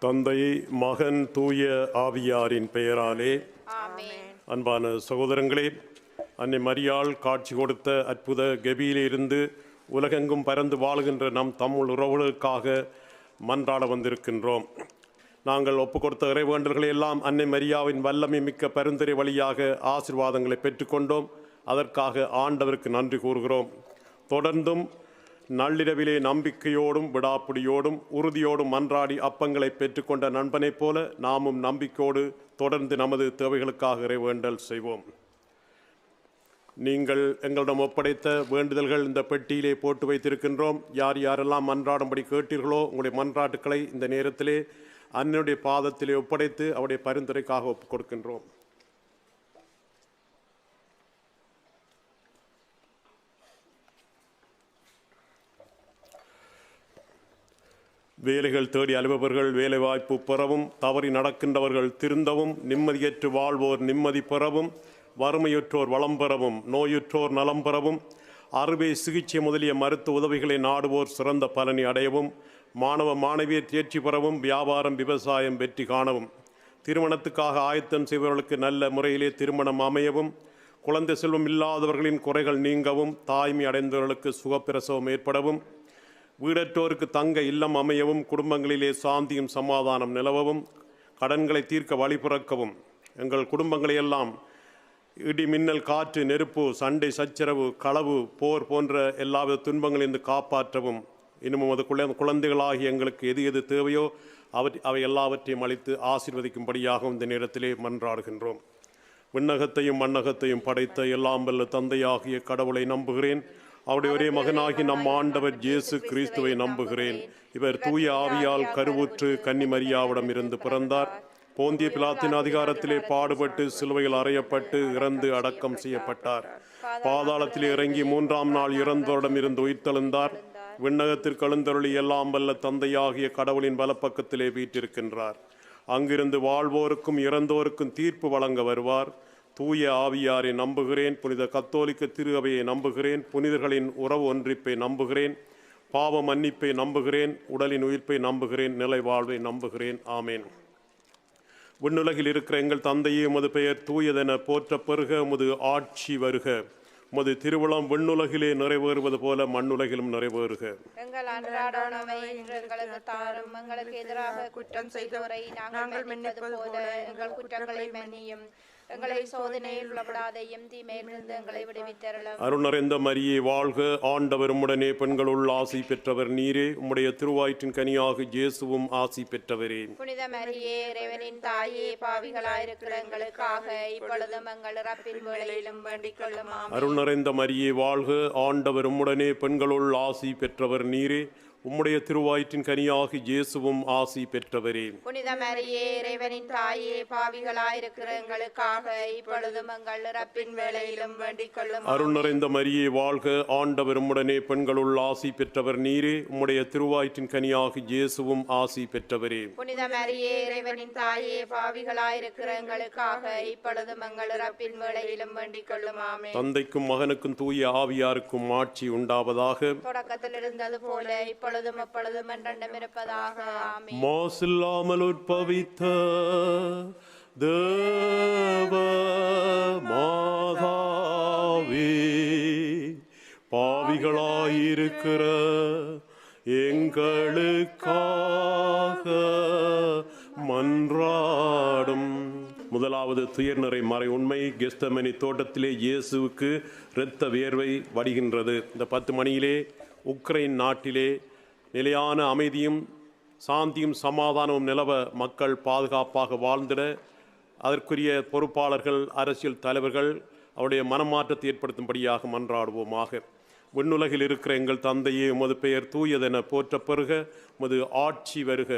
தந்தை, மகன், தூய ஆவியாரின் பெயராலே ஆமென். அன்பான சகோதரங்களே, அன்னை மரியாள் காட்சி கொடுத்த அற்புத கெபியிலிருந்து உலகெங்கும் பறந்து வாழுகின்ற நம் தமிழ் உறவுகளுக்காக மன்றாட வந்திருக்கின்றோம். நாங்கள் ஒப்பு கொடுத்த இறைவேண்டல்களை எல்லாம் அன்னை மரியாவின் வல்லமை மிக்க பரிந்துரை வழியாக ஆசீர்வாதங்களை பெற்றுக்கொண்டோம். அதற்காக ஆண்டவருக்கு நன்றி கூறுகிறோம். தொடர்ந்தும் நள்ளிரவிலே நம்பிக்கையோடும் விடாப்பிடியோடும் உறுதியோடும் மன்றாடி அப்பங்களை பெற்றுக்கொண்ட நண்பனைப் போல நாமும் நம்பிக்கையோடு தொடர்ந்து நமது தேவைகளுக்காக இறைவேண்டல் செய்வோம். நீங்கள் எங்களிடம் ஒப்படைத்த வேண்டுதல்கள் இந்த பெட்டியிலே போட்டு வைத்திருக்கின்றோம். யார் யாரெல்லாம் மன்றாடும்படி கேட்டீர்களோ உங்களுடைய மன்றாட்டுக்களை இந்த நேரத்திலே அன்னையுடைய பாதத்திலே ஒப்படைத்து அவருடைய பரிந்துரைக்காக ஒப்புக் கொடுக்கின்றோம். வேலைகள் தேடி அலுவலர்கள் வேலைவாய்ப்பு பெறவும், தவறி நடக்கின்றவர்கள் திருந்தவும், நிம்மதியற்று வாழ்வோர் நிம்மதி பெறவும், வறுமையுற்றோர் வளம் பெறவும், நோயுற்றோர் நலம் பெறவும், அறுவை சிகிச்சை முதலிய மருத்துவ உதவிகளை நாடுவோர் சிறந்த பலனை அடையவும், மாணவ மாணவியர் தேர்ச்சி பெறவும், வியாபாரம் விவசாயம் வெற்றி காணவும், திருமணத்துக்காக ஆயத்தம் செய்பவர்களுக்கு நல்ல முறையிலே திருமணம் அமையவும், குழந்தை செல்வம் இல்லாதவர்களின் குறைகள் நீங்கவும், தாய்மை அடைந்தவர்களுக்கு சுகப்பிரசவம் ஏற்படவும், வீடற்றோருக்கு தங்க இல்லம் அமையவும், குடும்பங்களிலே சாந்தியும் சமாதானம் நிலவவும், கடன்களை தீர்க்க வழி பிறக்கவும், எங்கள் குடும்பங்களையெல்லாம் இடி மின்னல் காற்று நெருப்பு சண்டை சச்சரவு களவு போர் போன்ற எல்லாவித துன்பங்களிலிருந்து காப்பாற்றவும், இன்னும் அது குழந்தைகளாகி எங்களுக்கு எது எது தேவையோ அவை எல்லாவற்றையும் அளித்து ஆசீர்வதிக்கும்படியாக இந்த நேரத்திலே மன்றாடுகின்றோம். விண்ணகத்தையும் மண்ணகத்தையும் படைத்த எல்லாம் வல்ல தந்தையாகிய கடவுளை நம்புகிறேன். அவருடைய ஒரே மகனாகி நம் ஆண்டவர் இயேசு கிறிஸ்துவை நம்புகிறேன். இவர் தூய ஆவியால் கருவுற்று கன்னி மரியாவிடம் இருந்து பிறந்தார். போந்திய பிலாத்தின் அதிகாரத்திலே பாடுபட்டு சிலுவையில் அறையப்பட்டு இறந்து அடக்கம் செய்யப்பட்டார். பாதாளத்திலே இறங்கி 3ஆம் நாள் இறந்தோரிடம் இருந்து உயிர்த்தெழுந்தார். விண்ணகத்திற்கு எழுந்தருளி எல்லாம் வல்ல தந்தையாகிய கடவுளின் வலப்பக்கத்திலே வீற்றிருக்கின்றார். அங்கிருந்து வாழ்வோருக்கும் இறந்தோருக்கும் தீர்ப்பு வழங்க வருவார். தூய ஆவியாரை நம்புகிறேன். புனித கத்தோலிக்க திரு அவையை நம்புகிறேன். புனிதர்களின் உறவு ஒன்றிப்பை நம்புகிறேன். பாவ மன்னிப்பை நம்புகிறேன். உடலின் உயிர்ப்பை நம்புகிறேன். நிலை வாழ்வை நம்புகிறேன். ஆமேன். விண்ணுலகில் இருக்கிற எங்கள் தந்தையே, உமது பெயர் தூயதென போற்ற பெறுக. உமது ஆட்சி வருக. உமது திருவுளம் விண்ணுலகிலே நிறைவேறுவது போல மண்ணுலகிலும் நிறைவேறுக. எங்கள் அன்றாட உணவை இன்று எங்களுக்கு தாரும். எங்களுக்கு எதிராக குற்றம் செய்தவரை நாங்கள் மன்னிப்பது போல எங்கள் குற்றங்களை மன்னியும். எங்களை சோதனையில் விடப்படாதையும் தீமையிலிருந்து எங்களை விடுவித்தருளும். அருள் நிறைந்த மரியே வாழ்க. ஆண்டவர் உம்முடனே பெண்களுள் ஆசி பெற்றவர் நீரே. உம்முடைய திருவாயிற்றின் கனியாக இயேசுவும் ஆசி பெற்றவரே. புனித மரியே, இறைவனின் தாயே, பாவிகளாயிருக்கிற எங்களுக்காக இப்பொழுதும் எங்கள் இறப்பின் வேளையிலும் வேண்டிக் கொள்ளும். அருள் நிறைந்த மரியே வாழ்க. ஆண்டவர் உம்முடனே பெண்களுள் ஆசி பெற்றவர் நீரே. உம்முடைய திருவாயிற்றின் கனியாக இயேசுவும் ஆசி பெற்றவரே. புனித மரியே, இறைவனின் தாயே, பாவிகளாயிருக்கிற எங்களுக்காக இப்பொழுதும் எங்கள் இறப்பின் வேளையிலும் வேண்டிக் கொள்ளும். அருள் நிறைந்த மரியே வாழ்க. ஆண்டவர் உம்முடனே பெண்களுள் ஆசி பெற்றவர் நீரே. உம்முடைய திருவாயிற்றின் கனியாக இயேசுவும் ஆசி பெற்றவரே. புனித மரியே, இறைவனின் தாயே, பாவிகளாயிருக்கிற எங்களுக்காக இப்பொழுதும் எங்கள் இறப்பின் வேளையிலும் வேண்டிக் கொள்ளும். ஆமென். தந்தைக்கும் மகனுக்கும் தூய ஆவியாருக்கும் ஆட்சி உண்டாவதாக. தொடக்கத்தில் இருந்தது போல இப்பொழுதும் எப்பொழுதும் என்றென்றும் இருப்பதாக. ஆமென். மாசில்லாமல் உற்பவித்த தேவ மாதாவே, பாவிகளாயிருக்கிற எங்களுக்காக மன்றாடும். முதலாவது துயர்நிறை மறை உண்மை. கெத்செமனே தோட்டத்திலே இயேசுவுக்கு இரத்த வியர்வை வடிகின்றது. இந்த 10 மணியிலே உக்ரைன் நாட்டிலே நிலையான அமைதியும் சாந்தியும் சமாதானமும் நிலவ மக்கள் பாதுகாப்பாக வாழ்ந்திட அதற்குரிய பொறுப்பாளர்கள், அரசியல் தலைவர்கள் அவருடைய மனமாற்றத்தை ஏற்படுத்தும்படியாக மன்றாடுவோமாக. விண்ணுலகில் இருக்கிற எங்கள் தந்தையே, உமது பெயர் தூயதென போற்ற பெறுக. உமது ஆட்சி வருக.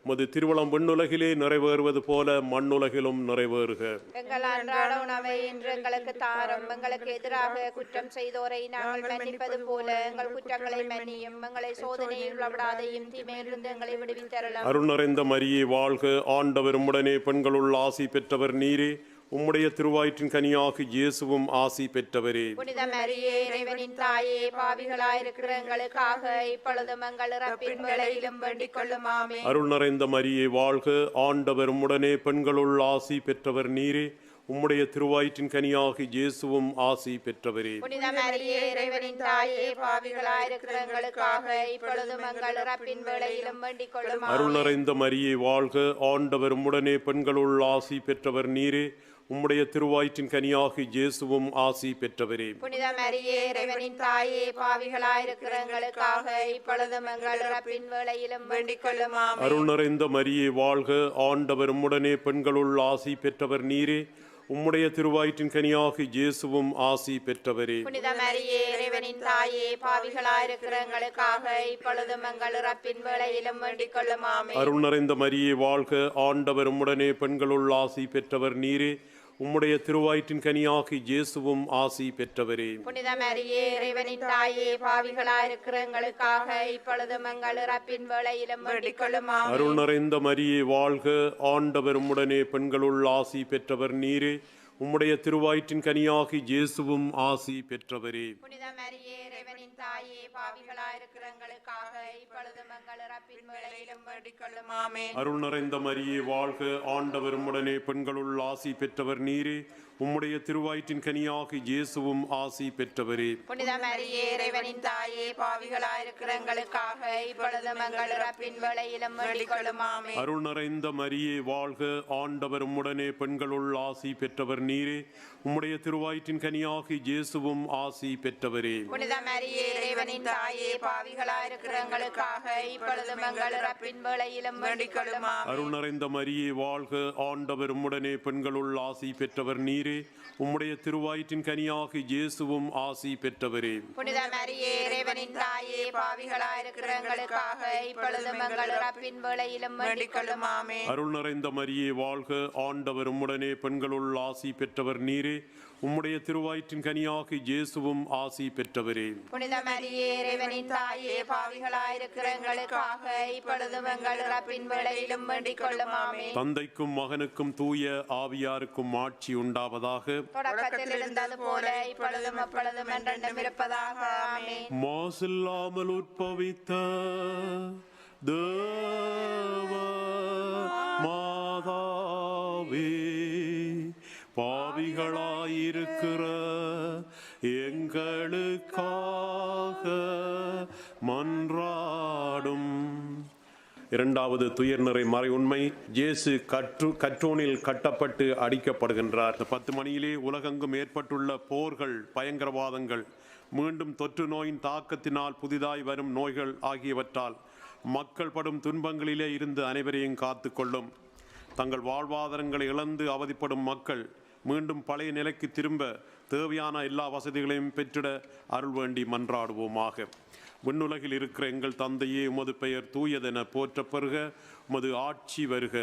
உமது திருவுளம் விண்ணுலகிலே நிறைவேறுவது போல மண்ணுலகிலும் நிறைவேறுக. எங்கள் அன்றாட உணவை இன்று எங்களுக்கு தாரும். எங்களுக்கு எதிராக குற்றம் செய்தோரை நாங்கள் மன்னிப்பது போல எங்கள் குற்றங்களை மன்னியும். எங்களை சோதனையில் விடாதையும் தீமையிலிருந்து எங்களை விடுவித்தருளும். அருள் நிறைந்த மரியே வாழ்க. ஆண்டவர் உம்முடனே பெண்களுள் ஆசி பெற்றவர் நீரே. உம்முடைய திருவயிற்றின் கனியாகி இயேசுவும் ஆசி பெற்றவரே. புனித மரியே இறைவனின் தாயே, பாவிகளாயிருக்கிற எங்களுக்காக இப்பொழுதும் எங்கள் இறப்பின் வேளையிலும் வேண்டிக் கொள்ளும். ஆமென். அருள் நிறைந்த மரியே வாழ்க, ஆண்டவர் உம்முடனே பெண்களுள் ஆசி பெற்றவர் நீரே. உம்முடைய திருவயிற்றின் கனியாகி இயேசுவும் ஆசி பெற்றவரே. புனித மரியே இறைவனின் தாயே, பாவிகளாயிருக்கிற எங்களுக்காக இப்பொழுதும் எங்கள் இறப்பின் வேளையிலும் வேண்டிக் கொள்ளும். அருள் நிறைந்த மரியே வாழ்க, ஆண்டவர் உம்முடனே பெண்களுள் ஆசி பெற்றவர் நீரே. உம்முடைய திருவயிற்றின் கனியாகி இயேசுவும் ஆசி பெற்றவரே. புனித மரியே இறைவனின் தாயே, பாவிகளாயிருக்கிற எங்களுக்காக இப்பொழுதும் எங்கள் இறப்பின் வேளையிலும் வேண்டிக் கொள்ளும். ஆமென். அருள் நிறைந்த மரியே வாழ்க, ஆண்டவர் உம்முடனே பெண்களுள் ஆசி பெற்றவர் நீரே. உம்முடைய திருவயிற்றின் கனியாகி இயேசுவும் ஆசி பெற்றவரே. புனித மரியே இறைவனின் தாயே, பாவிகளாயிருக்கிற எங்களுக்காக இப்பொழுதும் எங்கள் இறப்பின் வேளையிலும் வேண்டிக் கொள்ளும். ஆமென். அருள் நிறைந்த மரியே வாழ்க, ஆண்டவர் உம்முடனே பெண்களுள் ஆசி பெற்றவர் நீரே. உம்முடைய திருவயிற்றின் கனியாகி இயேசுவும் ஆசி பெற்றவரே. புனித மரியே இறைவனின் தாயே, பாவிகளாயிருக்கிற எங்களுக்காக இப்பொழுதும் எங்கள் இறப்பின் வேளையிலும் வேண்டிக் கொள்ளும். ஆமென். அருள் நிறைந்த மரியே வாழ்க, ஆண்டவர் உம்முடனே பெண்களுள் ஆசி பெற்றவர் நீரே. உம்முடைய திருவயிற்றின் கனியாகி இயேசுவும் ஆசி பெற்றவரே. புனித மரியே இறைவனின் தாயே, பாவிகளாயிருக்கிற எங்களுக்காக இப்பொழுதும் எங்கள் இறப்பின் வேளையிலும் வேண்டிக் கொள்ளும். ஆமென். அருள் நிறைந்த மரியே வாழ்க, ஆண்டவர் உம்முடனே பெண்களுள் ஆசி பெற்றவர் நீரே. உம்முடைய திருவயிற்றின் கனியாகி இயேசுவும் ஆசி பெற்றவரே. புனித மரியே இறைவனின் தாயே, பாவிகளாயிருக்கிற எங்களுக்காக இப்பொழுதும் எங்கள் இறப்பின் வேளையிலும் வேண்டிக் கொள்ளும். ஆமென். அருள் நிறைந்த மரியே வாழ்க, ஆண்டவர் உம்முடனே பெண்களுள் ஆசி பெற்றவர் நீரே. உம்முடைய திருவயிற்றின் கனியாகி இயேசுவும் ஆசி பெற்றவரே. புனித மரியே இறைவனின் தாயே, பாவிகளாயிருக்கிற எங்களுக்காக இப்பொழுதும் எங்கள் இறப்பின் வேளையிலும் வேண்டிக் கொள்ளும். ஆமென். அருள் நிறைந்த மரியே வாழ்க, ஆண்டவர் உம்முடனே பெண்களுள் ஆசி பெற்றவர் நீரே. உம்முடைய திருவயிற்றின் கனியாகி இயேசுவும் ஆசி பெற்றவரே. புனித மரியே இறைவனின் தாயே, பாவிகளாயிருக்கிற எங்களுக்காக இப்பொழுதும் எங்கள் இறப்பின் வேளையிலும் வேண்டிக் கொள்ளும். ஆமென். அருள் நிறைந்த மரியே வாழ்க, ஆண்டவர் உம்முடனே பெண்களுள் ஆசி பெற்றவர் நீரே. உம்முடைய திருவயிற்றின் கனியாகி இயேசுவும் ஆசி பெற்றவரே. புனித மரியே இறைவனின் தாயே, பாவிகளாயிருக்கிற எங்களுக்காக இப்பொழுதும் எங்கள் இறப்பின் வேளையிலும் வேண்டிக் கொள்ளும். ஆமென். தந்தைக்கும் மகனுக்கும் தூய ஆவியாருக்கும் ஆட்சி உண்டாவதாக. தொடக்கத்தில் இருந்தது போல இப்பொழுதும் எப்பொழுதும் என்றென்றும் இருப்பதாக. ஆமென். மாசில்லாமல் உற்பவித்த தேவ மாதாவே, பாவிகளாயிருக்கிற எங்களுக்காக மன்றாடும். இரண்டாவது துயர்நிறை மறை உண்மை. இயேசு கற்றோனில் கட்டப்பட்டு அடிக்கப்படுகின்றார். 10 மணியிலே உலகெங்கும் ஏற்பட்டுள்ள போர்கள், பயங்கரவாதங்கள், மீண்டும் தொற்று நோயின் தாக்கத்தினால் புதிதாய் வரும் நோய்கள் ஆகியவற்றால் மக்கள் படும் துன்பங்களிலே இருந்து அனைவரையும் காத்து கொள்ளும். தங்கள் வாழ்வாதாரங்களை இழந்து அவதிப்படும் மக்கள் மீண்டும் பழைய நிலைக்கு திரும்ப தேவையான எல்லா வசதிகளையும் பெற்றிட அருள் வேண்டி மன்றாடுவோமாக. விண்ணுலகில் இருக்கிற எங்கள் தந்தையே, உமது பெயர் தூயதென போற்றப் பெறுக. உமது ஆட்சி வருக.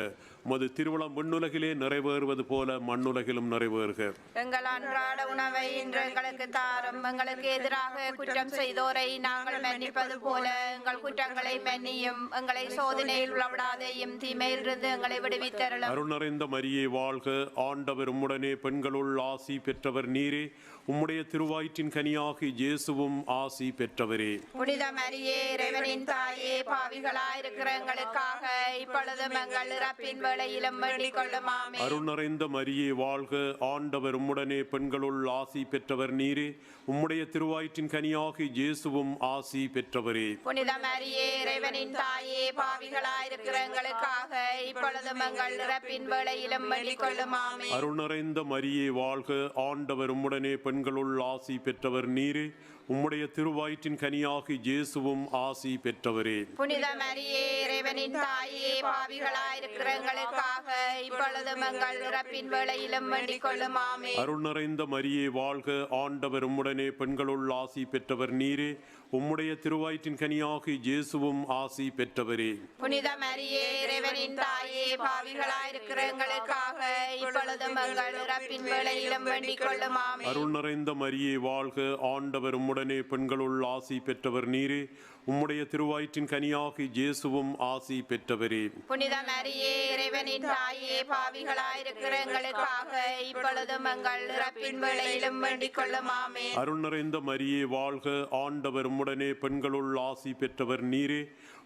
உமது திருவுளம் விண்ணுலகிலே நிறைவேறுவது போல மண்ணுலகிலும் நிறைவேறுக. எங்கள் அன்றாட உணவை இன்று எங்களுக்கு தாரும். எங்களுக்கு எதிராக குற்றம் செய்தோரை நாங்கள் மன்னிப்பது போல எங்கள் குற்றங்களை மன்னியும். எங்களை சோதனையில் உளவிடாதேயும், தீமையிலிருந்து எங்களை விடுவித்தருளும். அருள் நிறைந்த மரியே வாழ்க, ஆண்டவர் உம்முடனே பெண்களுள் ஆசி பெற்றவர் நீரே. உம்முடைய திருவயிற்றின் கனியாகி இயேசுவும் ஆசி பெற்றவரே. புனித மரியே இறைவனின் தாயே, பாவிகளாயிருக்கிற எங்களுக்காக இப்பொழுதும் எங்கள் இறப்பின் வேளையிலும் வேண்டிக் கொள்ளும். ஆமென். அருள் நிறைந்த மரியே வாழ்க, ஆண்டவர் உம்முடனே பெண்களுள் ஆசி பெற்றவர் நீரே. உம்முடைய திருவயிற்றின் கனியாகி இயேசுவும் ஆசி பெற்றவரே. புனித மரியே இறைவனின் தாயே, பாவிகளாயிருக்கிற எங்களுக்காக இப்பொழுதும் எங்கள் இறப்பின் வேளையிலும் வேண்டிக் கொள்ளும். ஆமென். அருள் நிறைந்த மரியே வாழ்க, ஆண்டவர் உம்முடனே பெண்களுள் ஆசி பெற்றவர் நீரே. உம்முடைய திருவயிற்றின் கனியாகி இயேசுவும் ஆசி பெற்றவரே. புனித மரியே இறைவனின் தாயே, பாவிகளாயிருக்கிற எங்களுக்காக இப்பொழுதும் எங்கள் இறப்பின் வேளையிலும் வேண்டிக் கொள்ளும். ஆமென். அருள் நிறைந்த மரியே வாழ்க, ஆண்டவர் உம்முடனே பெண்களுள் ஆசி பெற்றவர் நீரே. உம்முடைய திருவயிற்றின் கனியாகி இயேசுவும் ஆசி பெற்றவரே. புனித மரியே இறைவனின் தாயே, பாவிகளாயிருக்கிற எங்களுக்காக இப்பொழுதும் எங்கள் இறப்பின் வேளையிலும் வேண்டிக் கொள்ளும். ஆமென். அருள் நிறைந்த மரியே வாழ்க, ஆண்டவர் உம்முடனே பெண்களுள் ஆசி பெற்றவர் நீரே. உம்முடைய திருவயிற்றின் கனியாகி இயேசுவும் ஆசி பெற்றவரே. புனித மரியே இறைவனின் தாயே பாவிகளாயிருக்கிற எங்களுக்காக இப்பொழுதும் எங்கள் இறப்பின் வேளையிலும் வேண்டிக் கொள்ளும் ஆமென். அருள் நிறைந்த மரியே வாழ்க, ஆண்டவர் உம்முடனே பெண்களுள் ஆசி பெற்றவர் நீரே.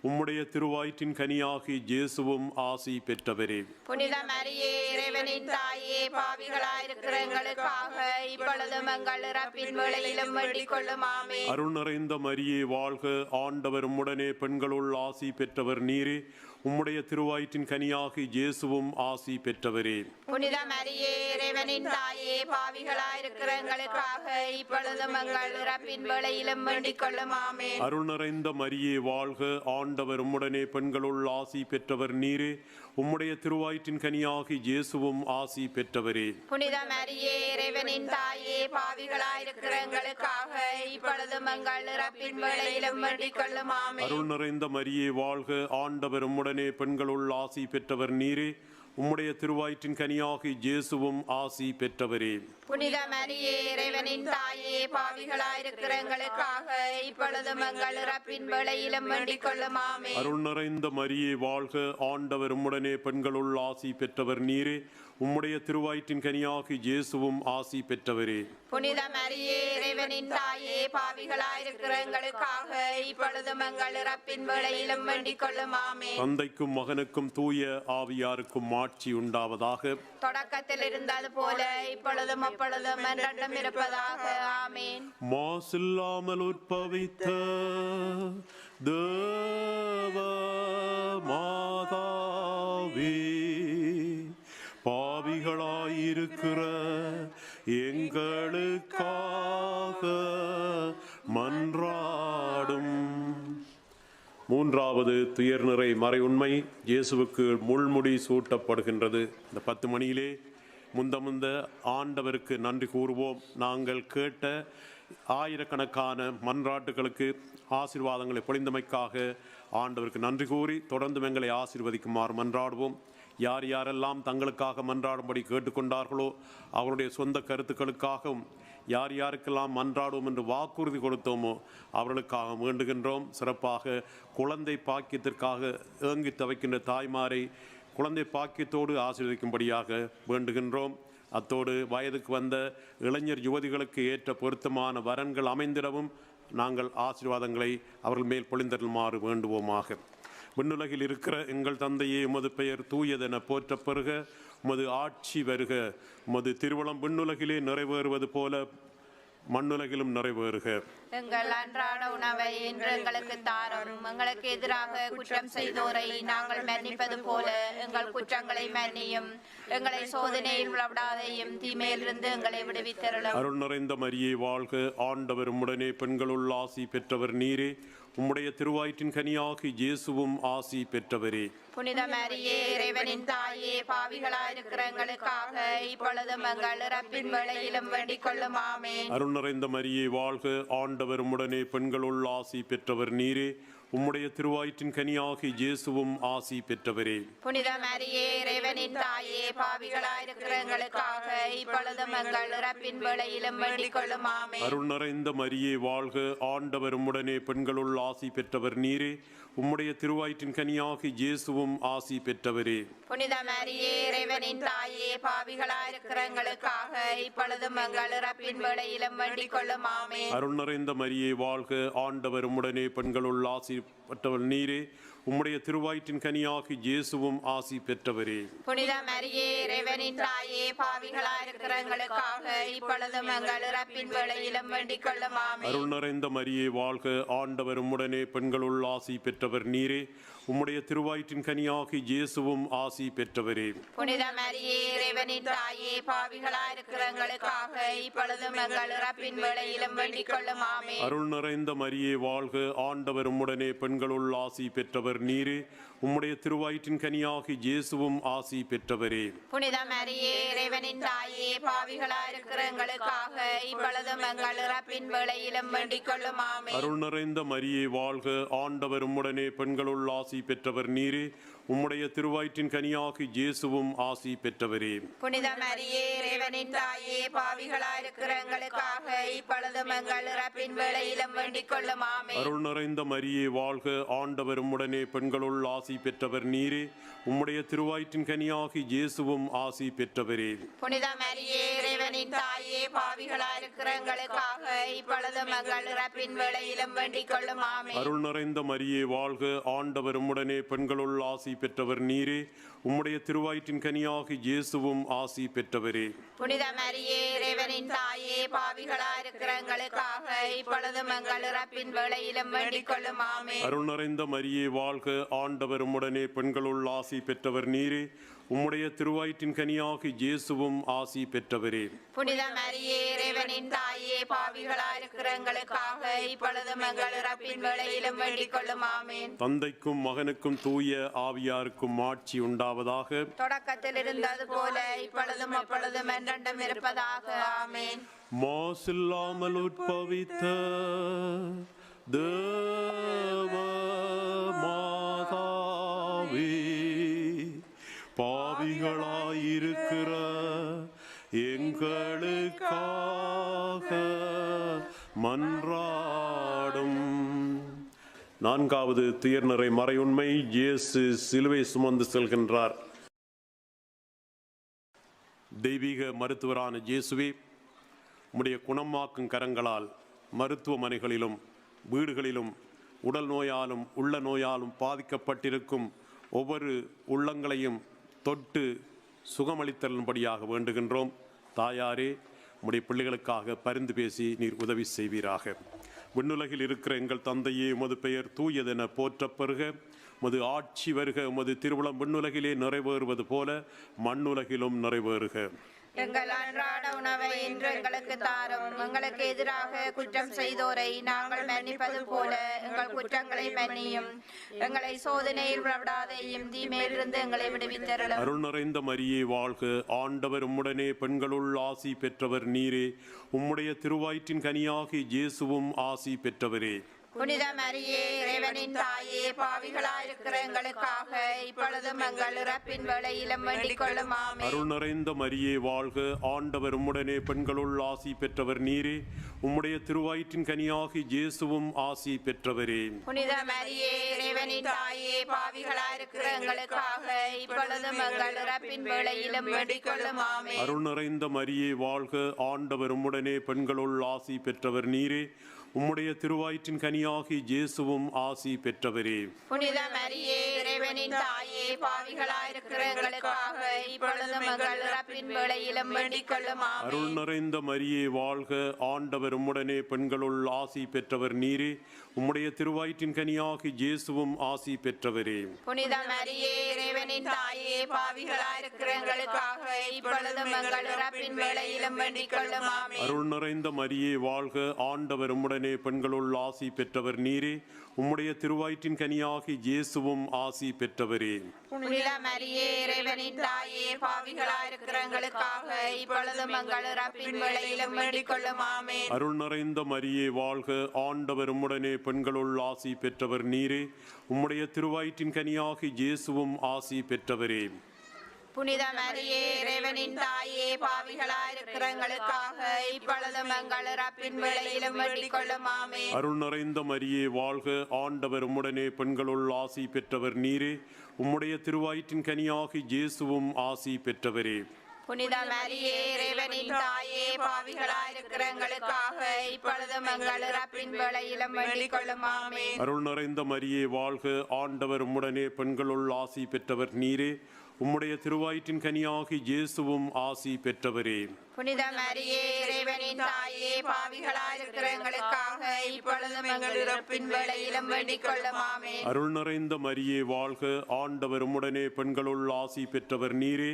உம்முடைய திருவயிற்றின் கனியாகி இயேசுவும் ஆசி பெற்றவரே. புனித மரியே இறைவனின் தாயே பாவிகளாயிருக்கிற எங்களுக்காக இப்பொழுதும் எங்கள் இறப்பின் வேளையிலும் வேண்டிக் கொள்ளும் ஆமென். அருள் நிறைந்த மரியே வாழ்க, ஆண்டவர் உம்முடனே பெண்களுள் ஆசி பெற்றவர் நீரே. உம்முடைய திருவயிற்றின் கனியாகி இயேசுவும் ஆசி பெற்றவரே. புனித மரியே இறைவனின் தாயே பாவிகளாயிருக்கிற எங்களுக்காக இப்பொழுதும் எங்கள் இறப்பின் வேளையிலும் வேண்டிக் கொள்ளும் ஆமென். அருள் நிறைந்த மரியே வாழ்க, ஆண்டவர் உம்முடனே பெண்களுள் ஆசி பெற்றவர் நீரே. உம்முடைய திருவயிற்றின் கனியாகி இயேசுவும் ஆசி பெற்றவரே. புனித மரியே இறைவனின் தாயே பாவிகளாயிருக்கிற எங்களுக்காக இப்பொழுதும் எங்கள் இறப்பின் வேளையிலும் வேண்டிக் கொள்ளும் ஆமென். அருள் நிறைந்த மரியே வாழ்க, ஆண்டவர் உம்முடனே பெண்களுள் ஆசி பெற்றவர் நீரே. உம்முடைய திருவயிற்றின் கனியாகி இயேசுவும் ஆசி பெற்றவரே. புனித மரியே இறைவனின் தாயே பாவிகளாயிருக்கிற எங்களுக்காக இப்பொழுதும் எங்கள் இறப்பின் வேளையிலும் வேண்டிக் கொள்ளும் ஆமென். அருள் நிறைந்த மரியே வாழ்க, ஆண்டவர் உம்முடனே பெண்களுள் ஆசி பெற்றவர் நீரே. உம்முடைய திருவயிற்றின் கனியாகி இயேசுவும் ஆசி பெற்றவரே. புனித மரியே இறைவனின் தாயே பாவிகளாயிருக்கிற எங்களுக்காக இப்பொழுதும் எங்கள் இறப்பின் வேளையிலும் வேண்டிக் கொள்ளும் ஆமென். தந்தைக்கும் மகனுக்கும் தூய ஆவியாருக்கும் ஆட்சி உண்டாவதாக. தொடக்கத்தில் இருந்தது போல இப்பொழுதும் அப்பொழுதும் என்றென்றும் இருப்பதாக ஆமென். மாசில்லாமல் உற்பவித்த தேவ மாதாவே, பாவிகளாயிருக்கிற எங்களுக்காக மன்றாடும். மூன்றாவது துயர்நிறை மறை உண்மை, இயேசுவுக்கு முள்முடி சூட்டப்படுகின்றது. இந்த 10 மணியிலே முந்த ஆண்டவருக்கு நன்றி கூறுவோம். நாங்கள் கேட்ட ஆயிரக்கணக்கான மன்றாட்டுகளுக்கு ஆசீர்வாதங்களை பொழிந்தமைக்காக ஆண்டவருக்கு நன்றி கூறி தொடர்ந்து எங்களை ஆசீர்வதிக்குமாறு மன்றாடுவோம். யார் யாரெல்லாம் தங்களுக்காக மன்றாடும்படி கேட்டுக்கொண்டார்களோ அவருடைய சொந்த கருத்துக்களுக்காகவும் யார் யாருக்கெல்லாம் மன்றாடுவோம் என்று வாக்குறுதி கொடுத்தோமோ அவர்களுக்காக வேண்டுகின்றோம். சிறப்பாக குழந்தை பாக்கியத்திற்காக ஏங்கி தவிக்கின்ற தாய்மாரை குழந்தை பாக்கியத்தோடு ஆசீர்வதிக்கும்படியாக வேண்டுகின்றோம். அத்தோடு வயதுக்கு வந்த இளைஞர் யுவதிகளுக்கு ஏற்ற பொருத்தமான வரன்கள் அமைந்திடவும் நாங்கள் ஆசீர்வாதங்களை அவர்கள் மேல் பொழிந்தருளுமாறு வேண்டுவோமாக. விண்ணுலகில் இருக்கிற எங்கள் தந்தையே, உமது பெயர் தூயதென போற்றப் பெறுக. உமது ஆட்சி வருக. உமது திருவுளம் விண்ணுலகிலே நிறைவேறுவது போல மண்ணுலகிலும் நிறைவேறுக. எங்கள் அன்றாட உணவை இன்று எங்களுக்கு தாரும். எங்களுக்கு எதிராக குற்றம் செய்தோரை நாங்கள் மன்னிப்பது போல எங்கள் குற்றங்களை மன்னியும். எங்களை சோதனையில் விடாதையும் தீமையிலிருந்து எங்களை விடுவித்தருளும். அருள் நிறைந்த மரியே வாழ்க, ஆண்டவர் உம்முடனே பெண்களுள் ஆசி பெற்றவர் நீரே. உம்முடைய திருவயிற்றின் கனியாகி இயேசுவும் ஆசி பெற்றவரே. புனித மரியே இறைவனின் தாயே பாவிகளாயிருக்கிற எங்களுக்காக இப்பொழுதும் எங்கள் இறப்பின் வேளையிலும் வேண்டிக் கொள்ளும் ஆமென். அருள் நிறைந்த மரியே வாழ்க, ஆண்டவர் உம்முடனே பெண்களுள் ஆசி பெற்றவர் நீரே. உம்முடைய திருவயிற்றின் கனியாகி இயேசுவும் ஆசி பெற்றவரே. புனித மரியே இறைவனின் தாயே பாவிகளாயிருக்கிற எங்களுக்காக இப்பொழுதும் எங்கள் இறப்பின் வேளையிலும் வேண்டிக் கொள்ளும் ஆமென். அருள் நிறைந்த மரியே வாழ்க, ஆண்டவர் உம்முடனே பெண்களுள் ஆசி பெற்றவர் நீரே. உம்முடைய திருவயிற்றின் கனியாகி இயேசுவும் ஆசி பெற்றவரே. புனித மரியே இறைவனின் தாயே பாவிகளாயிருக்கிற எங்களுக்காக இப்பொழுதும் எங்கள் இறப்பின் வேளையிலும் வேண்டிக் கொள்ளும் ஆமென். அருள் நிறைந்த மரியே வாழ்க, ஆண்டவர் உம்முடனே பெண்களுள் ஆசி பெற்றவர் நீரே. உம்முடைய திருவயிற்றின் கனியாகி இயேசுவும் ஆசி பெற்றவரே. புனித மரியே இறைவனின் தாயே பாவிகளாயிருக்கிற எங்களுக்காக இப்பொழுதும் எங்கள் இறப்பின் வேளையிலும் வேண்டிக் கொள்ளும் ஆமென். அருள் நிறைந்த மரியே வாழ்க, ஆண்டவர் உம்முடனே பெண்களுள் ஆசி பெற்றவர் நீரே. உம்முடைய திருவயிற்றின் கனியாகி இயேசுவும் ஆசி பெற்றவரே. புனித மரியே இறைவனின் தாயே பாவிகளாயிருக்கிற எங்களுக்காக இப்பொழுதும் எங்கள் இறப்பின் வேளையிலும் வேண்டிக் கொள்ளும் ஆமென். அருள் நிறைந்த மரியே வாழ்க, ஆண்டவர் உம்முடனே பெண்களுள் ஆசி பெற்றவர் நீரே. உம்முடைய திருவயிற்றின் கனியாகி இயேசுவும் ஆசி பெற்றவரே. புனித மரியே இறைவனின் தாயே பாவிகளாயிருக்கிற எங்களுக்காக இப்பொழுதும் எங்கள் இறப்பின் வேளையிலும் வேண்டிக் கொள்ளும் ஆமென். அருள் நிறைந்த மரியே வாழ்க, ஆண்டவர் உம்முடனே பெண்களுள் ஆசி ஆசி பெற்றவர் நீரே. உம்முடைய திருவயிற்றின் கனியாகி இயேசுவும் ஆசி பெற்றவரே. புனித மரியே இறைவனின் தாயே, பாவிகளாயிருக்கிற எங்களுக்காக இப்பொழுதும் எங்கள் இறப்பின் வேளையிலும் வேண்டிக் கொள்ளும். ஆமென். அருள் நிறைந்த மரியே வாழ்க, ஆண்டவர் உம்முடனே பெண்களுள் ஆசி பெற்றவர் நீரே. உம்முடைய திருவயிற்றின் கனியாகி இயேசுவும் ஆசி பெற்றவரே. புனித மரியே இறைவனின் தாயே, பாவிகளாயிருக்கிற எங்களுக்காக இப்பொழுதும் எங்கள் இறப்பின் வேளையிலும் வேண்டிக் கொள்ளும். ஆமென். அருள் நிறைந்த மரியே வாழ்க, ஆண்டவர் உம்முடனே பெண்களுள் ஆசி பெற்றவர் நீரே. உம்முடைய திருவயிற்றின் கனியாகி இயேசுவும் ஆசி பெற்றவரே. புனித மரியே இறைவனின் தாயே, பாவிகளாயிருக்கிற எங்களுக்காக இப்பொழுதும் எங்கள் இறப்பின் வேளையிலும் வேண்டிக் கொள்ளும். ஆமென். அருள் நிறைந்த மரியே வாழ்க, ஆண்டவர் உம்முடனே பெண்களுள் ஆசி பெற்றவர் நீரே. உம்முடைய திருவயிற்றின் கனியாகி இயேசுவும் ஆசி பெற்றவரே. புனித மரியே இறைவனின் தாயே, பாவிகளாயிருக்கிற எங்களுக்காக இப்பொழுதும் எங்கள் இறப்பின் வேளையிலும் வேண்டிக் கொள்ளும். ஆமென். தந்தைக்கும் மகனுக்கும் தூய ஆவியாருக்கும் ஆட்சி உண்டாவதாக. தொடக்கத்தில் இருந்தது போல இப்பொழுதும் அப்பொழுதும் என்றென்றும் இருப்பதாக. ஆமென். மாசில்லாமல் உட்பவித்த தேவ மாதாவே, பாவிகளாயிருக்கிற எங்களுக்காக மன்றாடும். நான்காவது துயர்நிறை மறையுண்மை. இயேசு சிலுவை சுமந்து செல்கின்றார். தெய்வீக மருத்துவரான இயேசுவே, உம்முடைய குணமாக்கும் கரங்களால் மருத்துவமனைகளிலும் வீடுகளிலும் உடல் நோயாலும் உள்ள நோயாலும் பாதிக்கப்பட்டிருக்கும் ஒவ்வொரு உள்ளங்களையும் தொட்டு சுகமளித்தலும்படியாக வேண்டுகின்றோம். தாயாரே, உம்முடைய பிள்ளைகளுக்காக பரிந்து பேசி நீர் உதவி செய்வீராக. விண்ணுலகில் இருக்கிற எங்கள் தந்தையே, உமது பெயர் தூயதென போற்றப் பெறுக. உமது ஆட்சி வருக. உமது திருவுளம் விண்ணுலகிலே நிறைவேறுவது போல மண்ணுலகிலும் நிறைவேறுக. எங்கள் அன்றாட உணவை இன்று எங்களுக்கு தாரும். எங்களுக்கு எதிராக குற்றம் செய்தோரை நாங்கள் மன்னிப்பது போல எங்கள் குற்றங்களை மன்னியும். எங்களை சோதனையில் விடாதையும் தீமையிலிருந்து எங்களை விடுவித்தருளும். அருள் நிறைந்த மரியே வாழ்க, ஆண்டவர் உம்முடனே பெண்களுள் ஆசி பெற்றவர் நீரே. உம்முடைய திருவயிற்றின் கனியாகி இயேசுவும் ஆசி பெற்றவரே. புனித மரியே இறைவனின் தாயே, பாவிகளாயிருக்கிற எங்களுக்காக இப்பொழுதும் எங்கள் இறப்பின் வேளையிலும் வேண்டிக் கொள்ளும். ஆமென். அருள் நிறைந்த மரியே வாழ்க, ஆண்டவர் உம்முடனே பெண்களுள் ஆசி பெற்றவர் நீரே. உம்முடைய திருவயிற்றின் கனியாகி இயேசுவும் ஆசி பெற்றவரே. புனித மரியே இறைவனின் தாயே, பாவிகளாயிருக்கிற எங்களுக்காக இப்பொழுதும் எங்கள் இறப்பின் வேளையிலும் வேண்டிக் கொள்ளும். ஆமென். அருள் நிறைந்த மரியே வாழ்க, ஆண்டவர் உம்முடனே பெண்களுள் ஆசி பெற்றவர் நீரே. உம்முடைய திருவயிற்றின் கனியாகி இயேசுவும் ஆசி பெற்றவரே. புனித மரியே இறைவனின் தாயே, பாவிகளாயிருக்கிற எங்களுக்காக இப்பொழுதும் எங்கள் இறப்பின் வேளையிலும் வேண்டிக் கொள்ளும். ஆமென். அருள் நிறைந்த மரியே வாழ்க, ஆண்டவர் உம்முடனே பெண்களுள் ஆசி பெற்றவர் நீரே. உம்முடைய திருவயிற்றின் கனியாகி இயேசுவும் ஆசி பெற்றவரே. புனித மரியே இறைவனின் தாயே, பாவிகளாயிருக்கிற எங்களுக்காக இப்பொழுதும் எங்கள் இறப்பின் வேளையிலும் வேண்டிக் கொள்ளும். ஆமென். அருள் நிறைந்த மரியே வாழ்க, ஆண்டவர் உம்முடனே பெண்களுள் ஆசி பெற்றவர் நீரே. உம்முடைய திருவயிற்றின் கனியாகி இயேசுவும் ஆசி பெற்றவரே. புனித மரியே இறைவனின் தாயே, பாவிகளாயிருக்கிற எங்களுக்காக இப்பொழுதும் எங்கள் இறப்பின் வேளையிலும் வேண்டிக் கொள்ளும். ஆமென். அருள் நிறைந்த மரியே வாழ்க, ஆண்டவர் உம்முடனே பெண்களுள் ஆசி பெற்றவர் நீரே. உம்முடைய திருவயிற்றின் கனியாகி இயேசுவும் ஆசி பெற்றவரே. புனித மரியே இறைவனின் தாயே, பாவிகளாயிருக்கிற எங்களுக்காக இப்பொழுதும் எங்கள் இறப்பின் வேளையிலும் வேண்டிக் கொள்ளும். ஆமென். அருள் நிறைந்த மரியே வாழ்க, ஆண்டவர் உம்முடனே பெண்களுள் ஆசி பெற்றவர் நீரே. உம்முடைய திருவயிற்றின் கனியாகி இயேசுவும் ஆசி பெற்றவரே. புனித மரியே இறைவனின் தாயே, பாவிகளாயிருக்கிற எங்களுக்காக இப்பொழுதும் எங்கள் இறப்பின் வேளையிலும் வேண்டிக் கொள்ளும். ஆமென். அருள் நிறைந்த மரியே வாழ்க, ஆண்டவர் உம்முடனே பெண்களுள் ஆசி பெற்றவர் நீரே. உம்முடைய திருவயிற்றின் கனியாகி இயேசுவும் ஆசி பெற்றவரே. புனித மரியே இறைவனின் தாயே, பாவிகளாயிருக்கிற எங்களுக்காக இப்பொழுதும் எங்கள் இறப்பின் வேளையிலும் வேண்டிக் கொள்ளும். ஆமென். அருள் நிறைந்த மரியே வாழ்க, ஆண்டவர் உம்முடனே பெண்களுள் ஆசி பெற்றவர் நீரே.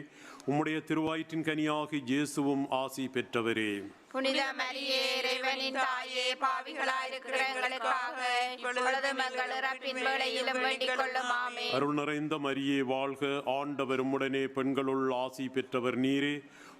உம்முடைய திருவயிற்றின் கனியாகி இயேசுவும் ஆசி பெற்றவரே. புனித மரியே இறைவனின் தாயே, பாவிகளாயிருக்கிற எங்களுக்காக இப்பொழுதும் எங்கள் இறப்பின் வேளையிலும் வேண்டிக் கொள்ளும். ஆமென். அருள் நிறைந்த மரியே வாழ்க, ஆண்டவர் உம்முடனே பெண்களுள் ஆசி பெற்றவர் நீரே.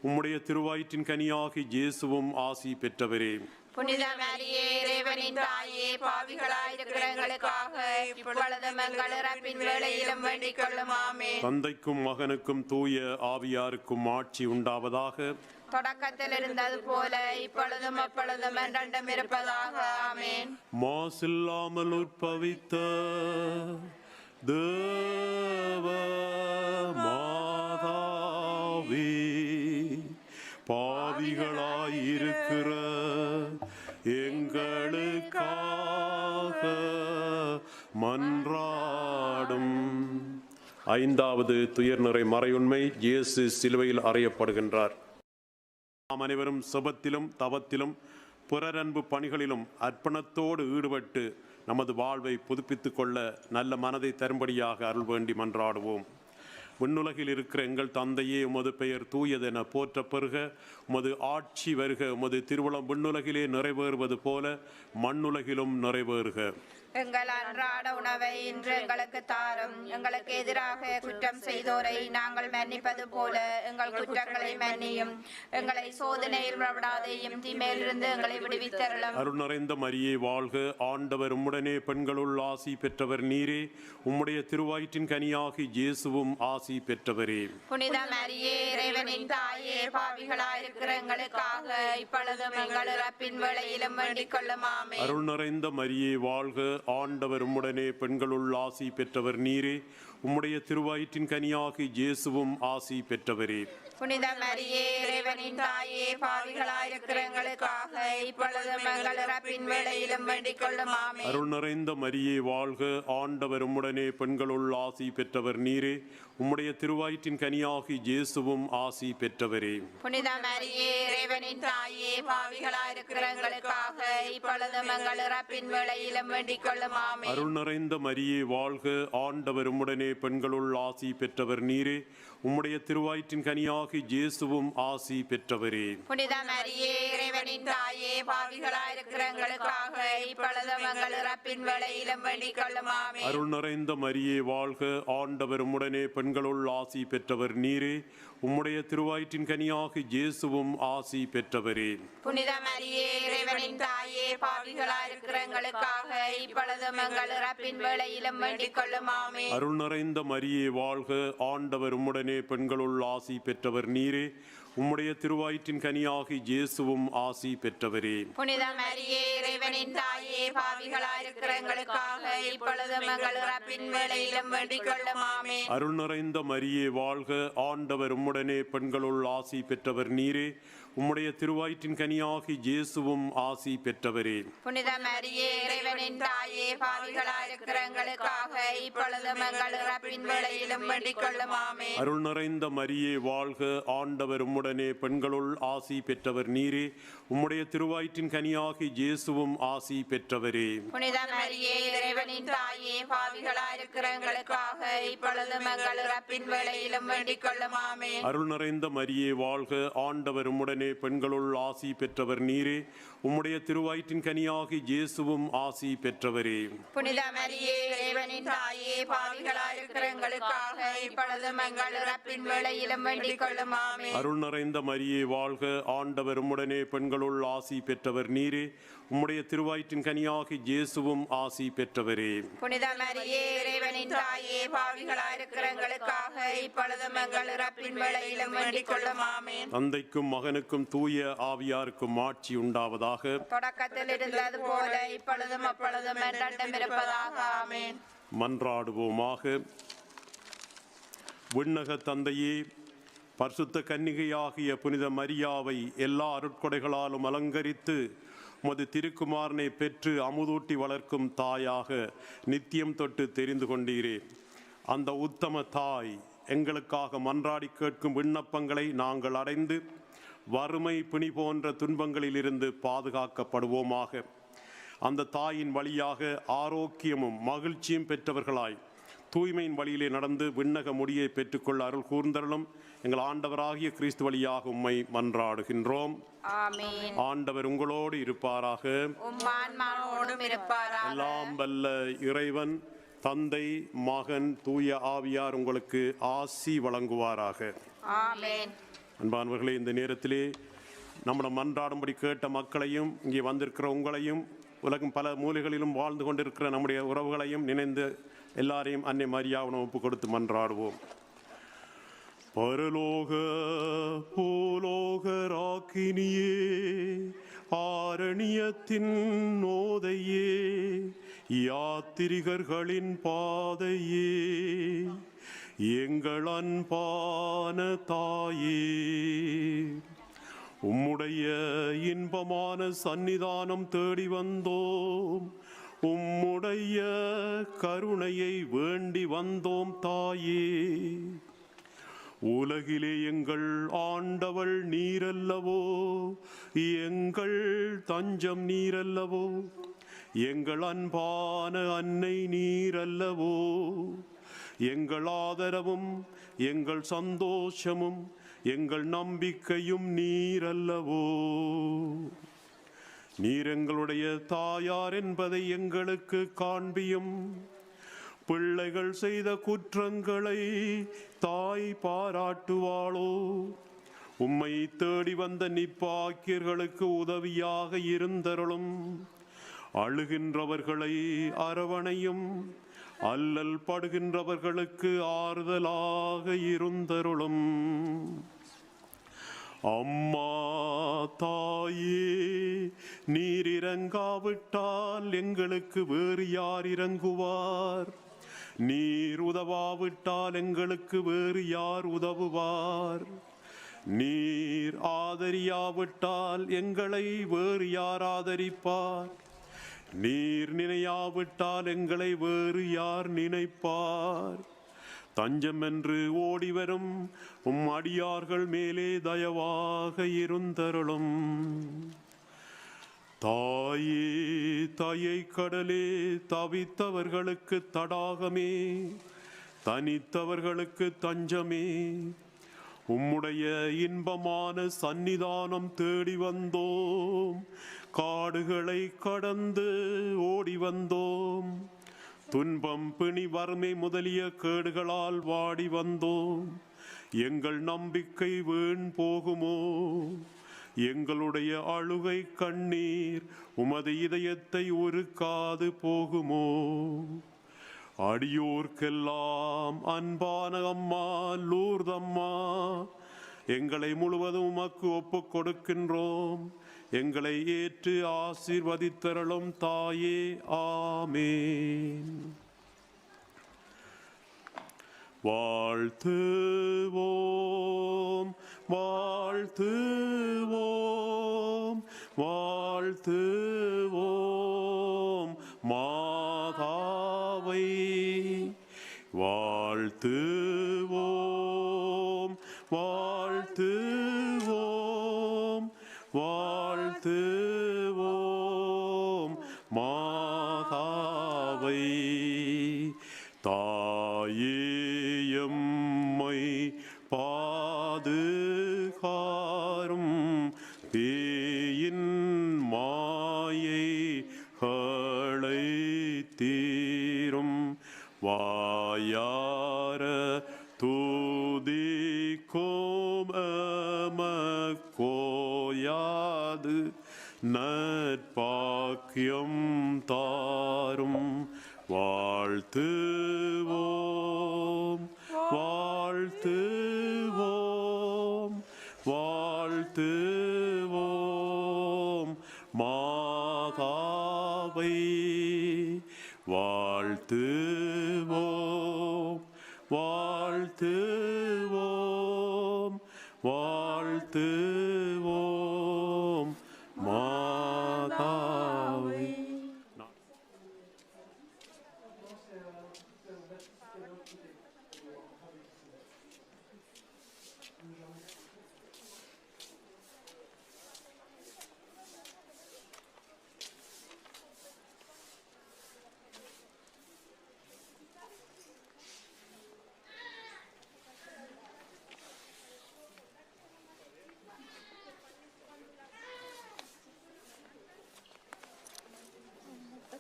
உம்முடைய திருவயிற்றின் கனியாகி இயேசுவும் ஆசி பெற்றவரே. புனித மரியே இறைவனின் தாயே பாவிகளாயிருக்கிற எங்களுக்காக இப்பொழுதும் எங்கள் இறப்பின் வேளையிலும் வேண்டிக் கொள்ளும் ஆமென். தந்தைக்கும் மகனுக்கும் தூய ஆவியாருக்கும் ஆட்சி உண்டாவதாக. தொடக்கத்தில் இருந்தது போல இப்பொழுதும் அப்பொழுதும் என்றென்றும் இருப்பதாக ஆமென். மாசில்லாமல் உற்பவித்த தேவ மாதாவே, பாவிகளாயிருக்கிற எங்களுக்காக மன்றாடும். ஐந்தாவது துயர்நிறை மறையுண்மை, இயேசு சிலுவையில் அறையப்படுகின்றார். நாம் அனைவரும் செபத்திலும் தவத்திலும் பிறரன்பு பணிகளிலும் அர்ப்பணத்தோடு ஈடுபட்டு நமது வாழ்வை புதுப்பித்துக் கொள்ள நல்ல மனதை தரும்படியாக அருள் வேண்டி மன்றாடுவோம். விண்ணுலகில் இருக்கிற எங்கள் தந்தையே, உமது பெயர் தூயதென போற்ற பெறுக. உமது ஆட்சி வருக. உமது திருவுளம் விண்ணுலகிலே நிறைவேறுவது போல மண்ணுலகிலும் நிறைவேறுக. எங்கள் அன்றாட உணவை இன்று எங்களுக்கு தாரும். எங்களுக்கு எதிராக குற்றம் செய்தோரை நாங்கள் மன்னிப்பது போல எங்கள் குற்றங்களை மன்னியும். எங்களை சோதனையில் விடாதேயும், தீமையிலிருந்து எங்களை விடுவித்தருளும். அருள் நிறைந்த மரியே வாழ்க. ஆண்டவர் உம்முடனே, பெண்களுள் ஆசி பெற்றவர் நீரே. உம்முடைய திருவயிற்றின் கனியாகி இயேசுவும் ஆசி பெற்றவரே. புனித மரியே இறைவனின் தாயே பாவிகளாயிருக்கிற எங்களுக்காக இப்பொழுதும் எங்கள் இறப்பின் வேளையிலும் வேண்டிக் கொள்ளும் ஆமென். அருள் நிறைந்த மரியே வாழ்க. ஆண்டவர் உம்முடனே, பெண்களுள் ஆசி பெற்றவர் நீரே. உம்முடைய திருவயிற்றின் கனியாகி இயேசுவும் ஆசி பெற்றவரே. புனித மரியே இறைவனின் தாயே பாவிகளாயிருக்கிற எங்களுக்காக இப்பொழுதும் எங்கள் இறப்பின் வேளையிலும் வேண்டிக் கொள்ளும் ஆமென். அருள் நிறைந்த மரியே வாழ்க. ஆண்டவர் உம்முடனே, பெண்களுள் ஆசி பெற்றவர் நீரே. உம்முடைய திருவயிற்றின் கனியாகி இயேசுவும் ஆசி பெற்றவரே. புனித மரியே இறைவனின் தாயே பாவிகளாயிருக்கிற எங்களுக்காக இப்பொழுதும் எங்கள் இறப்பின் வேளையிலும் வேண்டிக் கொள்ளும் ஆமென். அருள் நிறைந்த மரியே வாழ்க. ஆண்டவர் உம்முடனே, பெண்களுள் ஆசி பெற்றவர் நீரே. உம்முடைய திருவயிற்றின் கனியாகி இயேசுவும் ஆசி பெற்றவரே. புனித மரியே இறைவனின் தாயே பாவிகளாயிருக்கிற எங்களுக்காக இப்பொழுதும் எங்கள் இறப்பின் வேளையிலும் வேண்டிக் கொள்ளும் ஆமென். அருள் நிறைந்த மரியே வாழ்க. ஆண்டவர் உம்முடனே, பெண்களுள் ஆசி பெற்றவர் நீரே. உம்முடைய திருவயிற்றின் கனியாகி இயேசுவும் ஆசி பெற்றவரே. புனித மரியே இறைவனின் தாயே பாவிகளாயிருக்கிற எங்களுக்காக இப்பொழுதும் எங்கள் இறப்பின் வேளையிலும் வேண்டிக் கொள்ளும் ஆமென். அருள் நிறைந்த மரியே வாழ்க. ஆண்டவர் உம்முடனே, பெண்களுள் ஆசி பெற்றவர் நீரே. உம்முடைய திருவயிற்றின் கனியாகி இயேசுவும் ஆசி பெற்றவரே. புனித மரியே இறைவனின் தாயே பாவிகளாயிருக்கிற எங்களுக்காக இப்பொழுதும் எங்கள் இறப்பின் வேளையிலும் வேண்டிக் கொள்ளும் ஆமென். அருள் நிறைந்த மரியே வாழ்க. ஆண்டவர் உம்முடனே, பெண்களுள் ஆசி பெற்றவர் நீரே. உம்முடைய திருவயிற்றின் கனியாகி இயேசுவும் ஆசி பெற்றவரே. புனித மரியே இறைவனின் தாயே பாவிகளாயிருக்கிற எங்களுக்காக இப்பொழுதும் எங்கள் இறப்பின் வேளையிலும் வேண்டிக் கொள்ளும் ஆமென். அருள் நிறைந்த மரியே வாழ்க. ஆண்டவர் உம்முடனே, பெண்களுள் ஆசி பெற்றவர் நீரே. உம்முடைய திருவயிற்றின் கனியாகி இயேசுவும் ஆசி பெற்றவரே. புனித மரியே இறைவனின் தாயே பாவிகளாயிருக்கிற எங்களுக்காக இப்பொழுதும் எங்கள் இறப்பின் வேளையிலும் வேண்டிக் கொள்ளும் ஆமென். அருள் நிறைந்த மரியே வாழ்க. ஆண்டவர் உம்முடனே, பெண்களுள் ஆசி பெற்றவர் நீரே. உம்முடைய திருவயிற்றின் கனியாகி இயேசுவும் ஆசி பெற்றவரே. புனித மரியே இறைவனின் தாயே பாவிகளாயிருக்கிற எங்களுக்காக இப்பொழுதும் எங்கள் இறப்பின் வேளையிலும் வேண்டிக் கொள்ளும் ஆமென். அருள் நிறைந்த மரியே வாழ்க. ஆண்டவர் உம்முடனே, பெண்களுள் ஆசி பெற்றவர் நீரே. உம்முடைய திருவயிற்றின் கனியாகி இயேசுவும் ஆசி பெற்றவரே. புனித மரியே இறைவனின் தாயே பாவிகளாயிருக்கிற எங்களுக்காக இப்பொழுதும் எங்கள் இறப்பின் வேளையிலும் வேண்டிக் கொள்ளும் ஆமென். தந்தைக்கும் மகனுக்கும் தூய ஆவியாருக்கும் ஆட்சி உண்டாவதாக. தொடக்கத்தில் இருந்தது போல இப்பொழுதும் அப்பொழுதும் என்றென்றும் இருப்பதாக ஆமென். மன்றாடுவோமாக. விண்ணக தந்தையே, பரிசுத்த கன்னிகையாகிய புனித மரியாவை எல்லா அருட்கொடைகளாலும் அலங்கரித்து உமது திருக்குமாரனை பெற்று அமுதூட்டி வளர்க்கும் தாயாக நித்தியம் தொட்டு தெரிந்து கொண்டீரே. அந்த உத்தம தாய் எங்களுக்காக மன்றாடி கேட்கும் விண்ணப்பங்களை நாங்கள் அடைந்து வறுமை, பிணி போன்ற துன்பங்களிலிருந்து பாதுகாக்கப்படுவோமாக. அந்த தாயின் வழியாக ஆரோக்கியமும் மகிழ்ச்சியும் பெற்றவர்களாய் தூய்மையின் வழியிலே நடந்து விண்ணக முடியை பெற்றுக்கொள்ள அருள் கூர்ந்தருளும். எங்கள் ஆண்டவராகிய கிறிஸ்து வழியாக உம்மை மன்றாடுகின்றோம். ஆமென். ஆண்டவர் உங்களோடு இருப்பாராக. உம் ஆன்மாவோடும் இருப்பாராக. எல்லாம் வல்ல இறைவன் தந்தை, மகன், தூய ஆவியார் உங்களுக்கு ஆசி வழங்குவாராக. ஆமென். அன்பானவர்களே, இந்த நேரத்திலே நம்மளை மன்றாடும்படி கேட்ட மக்களையும் இங்கே வந்திருக்கிற உங்களையும் உலகம் பல மூலைகளிலும் வாழ்ந்து கொண்டிருக்கிற நம்முடைய உறவுகளையும் நினைந்து எல்லாரையும் அன்னை மரியாவை ஒப்பு கொடுத்து மன்றாடுவோம். பரலோக பூலோக ராக்கினியே, ஆரணியத்தின் நோதையே, யாத்திரிகர்களின் பாதையே, எங்கள் அன்பான தாயே, உம்முடைய இன்பமான சந்நிதானம் தேடி வந்தோம். உம்முடைய கருணையை வேண்டி வந்தோம் தாயே. உலகிலே எங்கள் ஆண்டவள் நீரல்லவோ, எங்கள் தஞ்சம் நீரல்லவோ, எங்கள் அன்பான அன்னை நீரல்லவோ, எங்கள் ஆதரவும் எங்கள் சந்தோஷமும் எங்கள் நம்பிக்கையும் நீரல்லவோ. நீர் எங்களுடைய தாயார் என்பதை எங்களுக்கு காண்பியும். பிள்ளைகள் செய்த குற்றங்களை தாய் பாராட்டுவாளோ? உம்மை தேடி வந்த நிப்பாக்கியர்களுக்கு உதவியாக இருந்தருளும். அழுகின்றவர்களை அரவணையும். அல்லல் படுகின்றவர்களுக்கு ஆறுதலாக இருந்தருளும். அம்மா தாயே, நீர் இறங்காவிட்டால் எங்களுக்கு வேறு யார் இறங்குவார்? நீர் உதவாவிட்டால் எங்களுக்கு வேறு யார் உதவுவார்? நீர் ஆதரியாவிட்டால் எங்களை வேறு யார் ஆதரிப்பார்? நீர் நினையாவிட்டால் எங்களை வேறு யார் நினைப்பார்? தஞ்சம் என்று ஓடிவரும் உம் அடியார்கள் மேலே தயவாக இருந்தருளும். தாயே, தாயை கடலே, தவித்தவர்களுக்கு தடாகமே, தனித்தவர்களுக்கு தஞ்சமே, உம்முடைய இன்பமான சந்நிதானம் தேடி வந்தோம். காடுகளை கடந்து ஓடி வந்தோம். துன்பம், பிணி, வறுமை முதலிய கேடுகளால் வாடி வந்தோம். எங்கள் நம்பிக்கை வீண் போகுமோ? எங்களுடைய அழுகை கண்ணீர் உமது இதயத்தை உருக்காது போகுமோ? அடியோர்க்கெல்லாம் அன்பான அம்மா லூர்தம்மா, எங்களை முழுவதும் உமக்கு ஒப்புக் கொடுக்கின்றோம். எங்களை ஏற்று ஆசீர்வதித்தருளும் தாயே. ஆமேன். வாழ்த்துவோம், வாழ்த்துவோம், வாழ்த்துவோம் மாதாவை. வாழ்த்துவோம், வாழ்த்துவோம், வாழ்த்துவோம் மாதாவை. தாயேயம்மை பாதுகாரும் பேயின் மாயைகளை தீரும். வாயார தூதிக்கும் எமக்கோயாது நற்பாக்கியம் தாரும். வாழ்த்துவோம், வாழ்த்துவோம், வாழ்த்துவோம் மாதாவை. வாழ்த்துவோம், வாழ்த்துவோம், வாழ்த்துவோம் மாதாவை.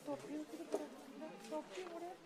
Topluyor, topluyor.